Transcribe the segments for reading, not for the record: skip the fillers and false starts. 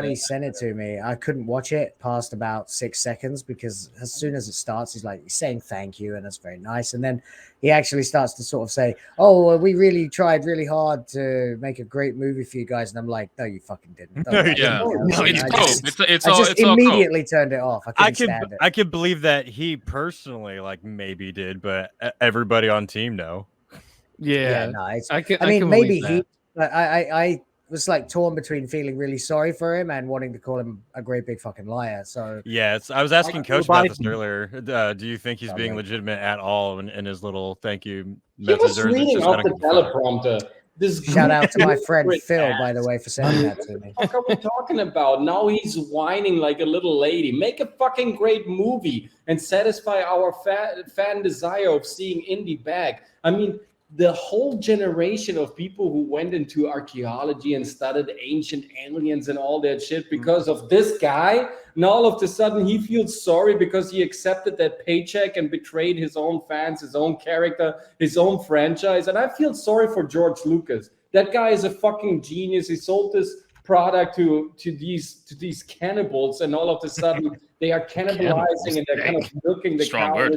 Johnny sent it to me, I couldn't watch it past about 6 seconds because as soon as it starts, he's saying thank you, and that's very nice. And then he actually starts to sort of say, "Oh, well, we really tried really hard to make a great movie for you guys," and I'm like, "No, you fucking didn't." It's I just immediately turned it off. I stand it. I could believe that he personally maybe did, but everybody on team no. Yeah, no, I mean, maybe he. I was torn between feeling really sorry for him and wanting to call him a great big fucking liar. So yes, I was asking Coach about this earlier. Do you think he's being legitimate at all in his little thank you message? He was reading off the teleprompter. Shout out to my friend Phil, by the way, for sending that to me. What are we talking about? Now he's whining like a little lady. Make a fucking great movie and satisfy our fan desire of seeing Indy back. I mean, the whole generation of people who went into archaeology and studied ancient aliens and all that shit because of this guy, and all of a sudden he feels sorry because he accepted that paycheck and betrayed his own fans, his own character, his own franchise. And I feel sorry for George Lucas. That guy is a fucking genius. He sold this product to these cannibals, and all of a sudden they are cannibalizing and they're kind of milking the cow.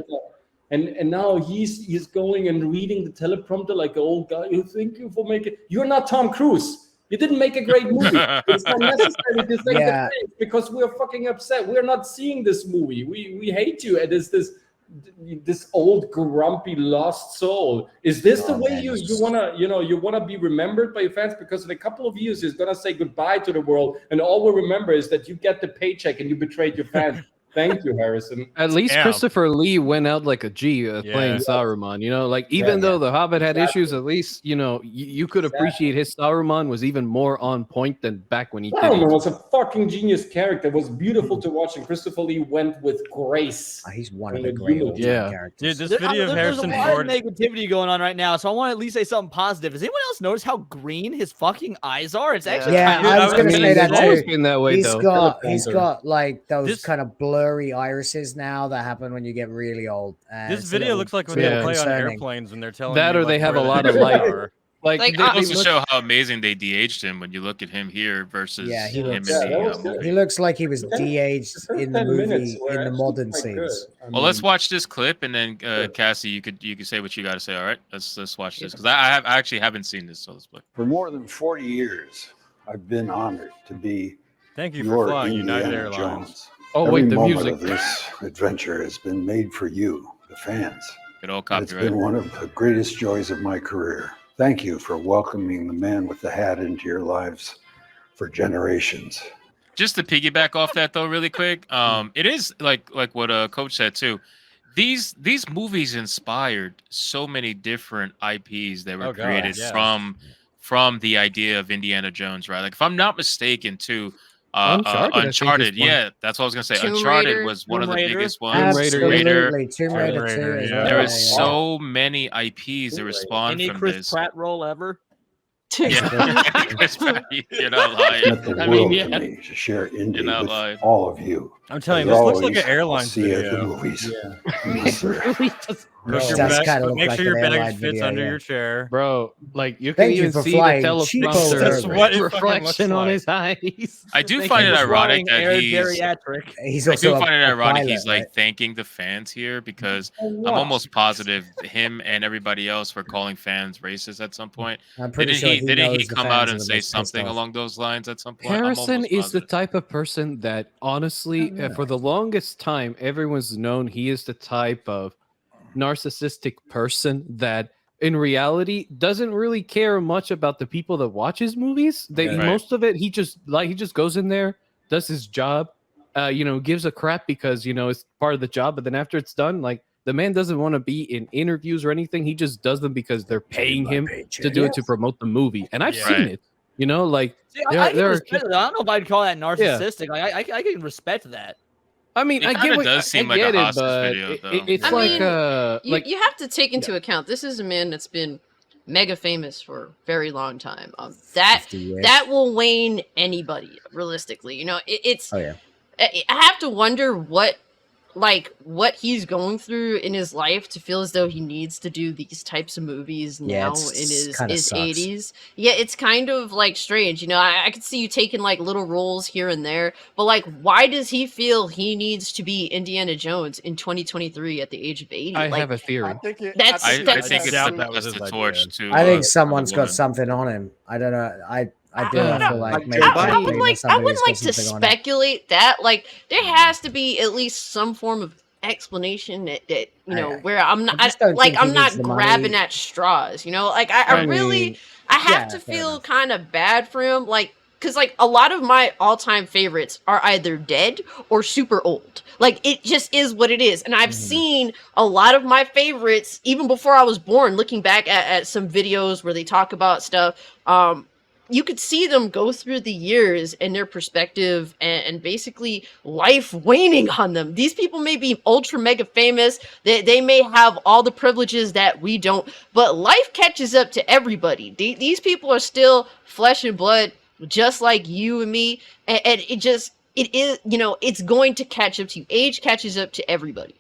And now he's going and reading the teleprompter like an old guy. Thank you for making. You're not Tom Cruise. You didn't make a great movie. It's not necessary to say the thing because we're fucking upset. We're not seeing this movie. We hate you. And it's this old grumpy lost soul. Is this the way you wanna be remembered by your fans? Because in a couple of years, he's gonna say goodbye to the world, and all we'll remember is that you get the paycheck and you betrayed your fans. Thank you, Harrison. At least Christopher Lee went out like a G playing Saruman. Even though the Hobbit had issues, at least you could appreciate his Saruman was even more on point than back when he did. Saruman was a fucking genius character. It was beautiful to watch, and Christopher Lee went with grace. He's one of the great characters. Dude, this video of Harrison Ford. There's a lot of negativity going on right now, so I want to at least say something positive. Does anyone else notice how green his fucking eyes are? It's actually I was going to say that too. Been that way, he's got like those kind of blurry irises now that happen when you get really old. This video looks like when they play on airplanes when they're telling that, or they have a lot of light. It goes to show how amazing they de-aged him when you look at him here versus him in the movie. He looks like he was de-aged in the movie in the modern scenes. Well, let's watch this clip, and then Cassie, you could say what you got to say. All right, let's watch this because I actually haven't seen this, so let's play. For more than 40 years, I've been honored to be. Thank you for flying United Airlines. Jones. Oh, Every wait, the moment music. Of this adventure has been made for you, the fans. Good old copyright. It's been one of the greatest joys of my career. Thank you for welcoming the man with the hat into your lives for generations. Just to piggyback off that though, really quick, it is like what Coach said too. These movies inspired so many different IPs that were created from the idea of Indiana Jones, right? Like if I'm not mistaken, too. Uncharted, that's what I was gonna say. Uncharted was one of the biggest ones. Tomb Raider 2. There is so many IPs that respond from this. Chris Pratt role ever. Chris Pratt, you're not lying. Meant the world to me to share Indy with all of you. I'm telling you, this looks like an airline video. Movies. Make sure your bag fits under your chair, bro. Like you can even see the teleprompter reflection on his eyes. I do find it ironic that he's also he's like thanking the fans here because I'm almost positive him and everybody else were calling fans racist at some point. Didn't he come out and say something along those lines at some point? Harrison is the type of person that honestly, for the longest time, everyone's known he is the type of narcissistic person that in reality doesn't really care much about the people that watch his movies. Most of it he just goes in there, does his job, gives a crap because it's part of the job, but then after it's done, like the man doesn't want to be in interviews or anything. He just does them because they're paying him to do it to promote the movie. And I've seen it. I don't know if I'd call that narcissistic. Like I can respect that. I mean, I get what does seem like a hostage video, though. It's you have to take into account this is a man that's been mega famous for a very long time. That will wane anybody realistically. I have to wonder what like what he's going through in his life to feel as though he needs to do these types of movies now in his 80s. Yeah, it's kind of like strange. You know, I could see you taking like little roles here and there, but like, why does he feel he needs to be Indiana Jones in 2023 at the age of 80? I like, have a theory. I think it's the torch to. I think someone's got something on him. I don't know. I do feel like maybe I wouldn't like to speculate that. Like, there has to be at least some form of explanation that you know, where I'm not grabbing at straws. You know, like I really have to feel kind of bad for him. Like, because like a lot of my all-time favorites are either dead or super old. Like, it just is what it is. And I've seen a lot of my favorites even before I was born. Looking back at some videos where they talk about stuff, you could see them go through the years and their perspective and basically life waning on them. These people may be ultra mega famous. They may have all the privileges that we don't, but life catches up to everybody. These people are still flesh and blood, just like you and me. And it is, you know, it's going to catch up to you. Age catches up to everybody.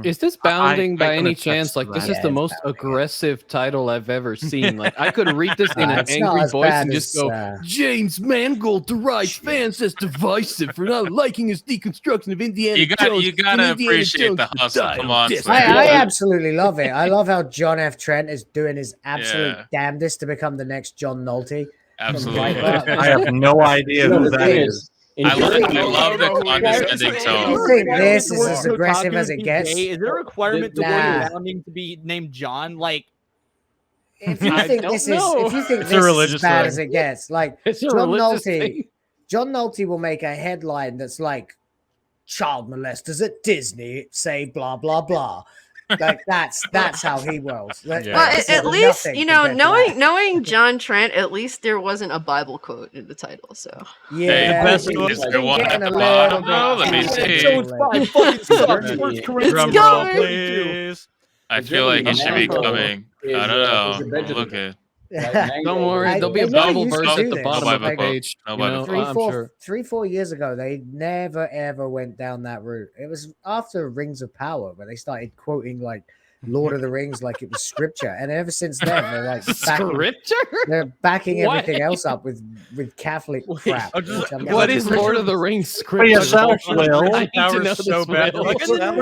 Is this bounding by any chance? Like, this is the most aggressive title I've ever seen. Like, I could read this in an angry voice and just go, James Mangold derides fans as divisive for not liking his deconstruction of Indiana Jones. You gotta appreciate the hustle. Come on. I absolutely love it. I love how John F. Trent is doing his absolute damnedest to become the next John Nolte. Absolutely. I have no idea who that is. I love the condescending tone. You think this is as aggressive as it gets? Is there a requirement to go to rounding to be named John? Like, if you think this is as bad as it gets, like John Nolte will make a headline that's like child molesters at Disney say blah blah blah. Like that's how he rolls. Well, at least, you know, knowing John Trent, at least there wasn't a Bible quote in the title. So yeah, the best one is there one at the bottom. Let me see. Drum roll, please. I feel like it should be coming. I don't know. Look at. Don't worry, there'll be a Bible verse at the bottom of the page. No, 3-4 years ago, they never ever went down that route. It was after Rings of Power where they started quoting like Lord of the Rings like it was scripture, and ever since then they're like they're backing everything else up with Catholic crap. What is Lord of the Rings scripture? I need to know so bad. We're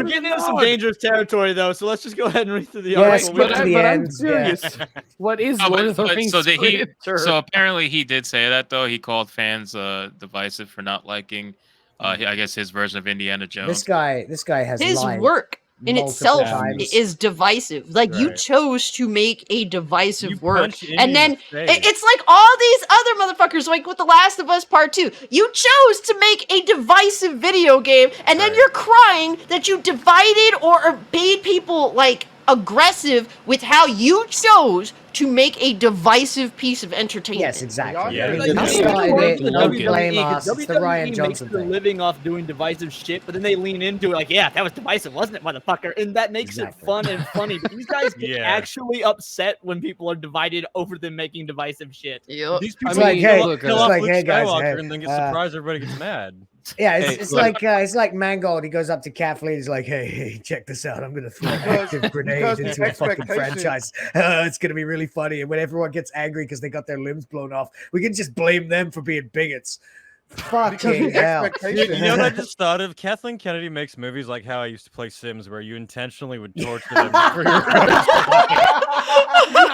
getting into some dangerous territory though, so let's just go ahead and read through the article. But I'm serious. What is Lord of the Rings scripture? So apparently he did say that though. He called fans divisive for not liking I guess his version of Indiana Jones. This guy has his work in itself is divisive. Like, you chose to make a divisive work, and then it's like all these other motherfuckers, like with The Last of Us Part 2. You chose to make a divisive video game, and then you're crying that you divided or made people like aggressive with how you chose to make a divisive piece of entertainment. Yes, exactly. Yeah. Don't blame us. It's the Ryan Johnson thing. Living off doing divisive shit, but then they lean into it like, yeah, that was divisive, wasn't it, motherfucker? And that makes it fun and funny. But these guys get actually upset when people are divided over them making divisive shit. Yep. These people kill off Luke Skywalker and then get surprised everybody gets mad. Yeah, it's like Mangold. He goes up to Kathleen. He's like, "Hey, check this out. I'm gonna throw an active grenade into a fucking franchise. It's gonna be really funny." And when everyone gets angry because they got their limbs blown off, we can just blame them for being bigots. Fucking hell! You know what I just thought of? Kathleen Kennedy makes movies like how I used to play Sims, where you intentionally would torture them for your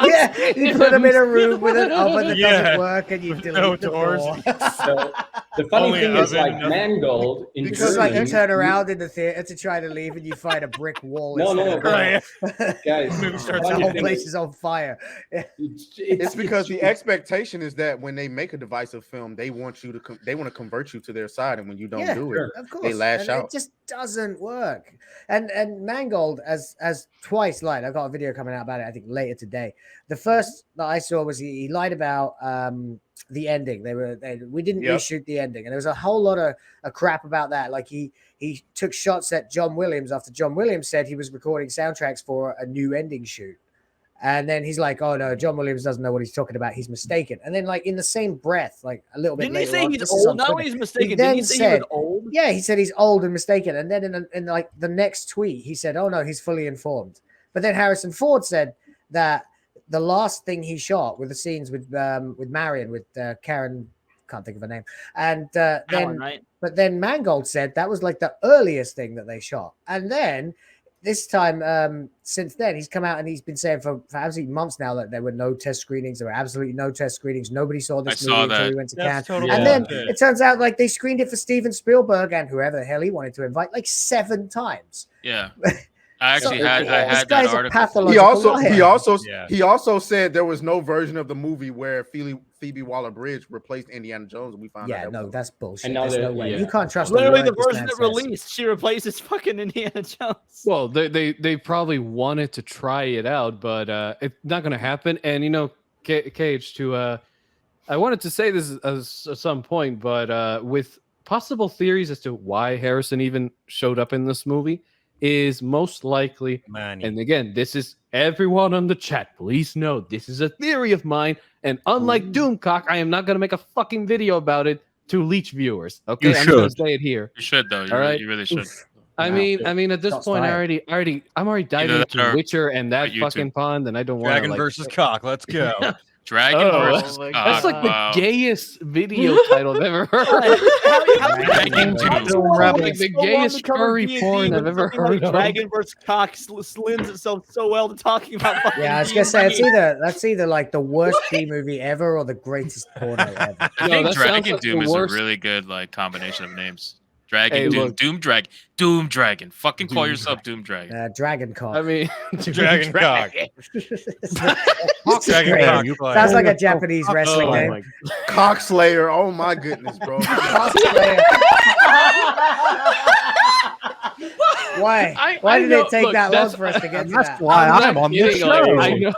yeah, you put them in a room with an oven that doesn't work, and you delete the doors. So the funny thing is, like Mangold, because like you turn around in the theater to try to leave, and you find a brick wall. No, guys, the whole place is on fire. It's because the expectation is that when they make a divisive film, they want to convert you to their side, and when you don't do it, of course, they lash out. It just doesn't work. And Mangold as twice lied. I've got a video coming out about it, I think later today. The first that I saw was he lied about the ending. We didn't reshoot the ending, and there was a whole lot of crap about that. Like he took shots at John Williams after John Williams said he was recording soundtracks for a new ending shoot. And then he's like, "Oh no, John Williams doesn't know what he's talking about. He's mistaken." And then, like in the same breath, like a little bit Didn't he later say on, he's this is on old? Not Twitter, only he's mistaken, he didn't then he say he said, was old? "Yeah, he said he's old and mistaken." And then in like the next tweet, he said, "Oh no, he's fully informed." But then Harrison Ford said that the last thing he shot were the scenes with Marion, with Karen, can't think of her name, and then Alan, right? but then Mangold said that was like the earliest thing that they shot, and then. This time, since then, he's come out and he's been saying for absolutely months now that there were no test screenings. There were absolutely no test screenings. Nobody saw this movie until we went to Cannes. Totally and then it turns out like they screened it for Steven Spielberg and whoever the hell he wanted to invite like 7 times. Yeah. I actually I had that article. He also said there was no version of the movie where Phoebe Waller-Bridge replaced Indiana Jones, and we found out. No, that's bullshit. And now there's no way. yeah. You can't trust. Literally, the version that released, she replaces fucking Indiana Jones. Well, they probably wanted to try it out, but it's not going to happen. And you know, Cage, I wanted to say this at some point, but with possible theories as to why Harrison even showed up in this movie. Is most likely, and again, this is everyone on the chat. Please know this is a theory of mine, and unlike Doomcock, I am not going to make a fucking video about it to leech viewers. Okay, I'm going to say it here. You should though. You really should. I mean, at this point, I'm already diving into Witcher and that fucking pond, and I don't want Dragon versus cock. Let's go. Dragon versus cock. That's like the gayest video title I've ever heard. The gayest furry porn I've ever heard of. Dragon versus cock lends itself so well to talking about. Yeah, I was gonna say that's either like the worst B movie ever or the greatest porno ever. I think Dragon Doom is a really good like combination of names. Dragon Doom, Doom Dragon. Fucking call yourself Doom Dragon. Dragon cock. I mean, Dragon cock. Dragon cock. Sounds like a Japanese wrestling name. Cockslayer. Oh my goodness, bro. Cockslayer. Why? Why did it take that long for us to get to that? That's why I'm on this show.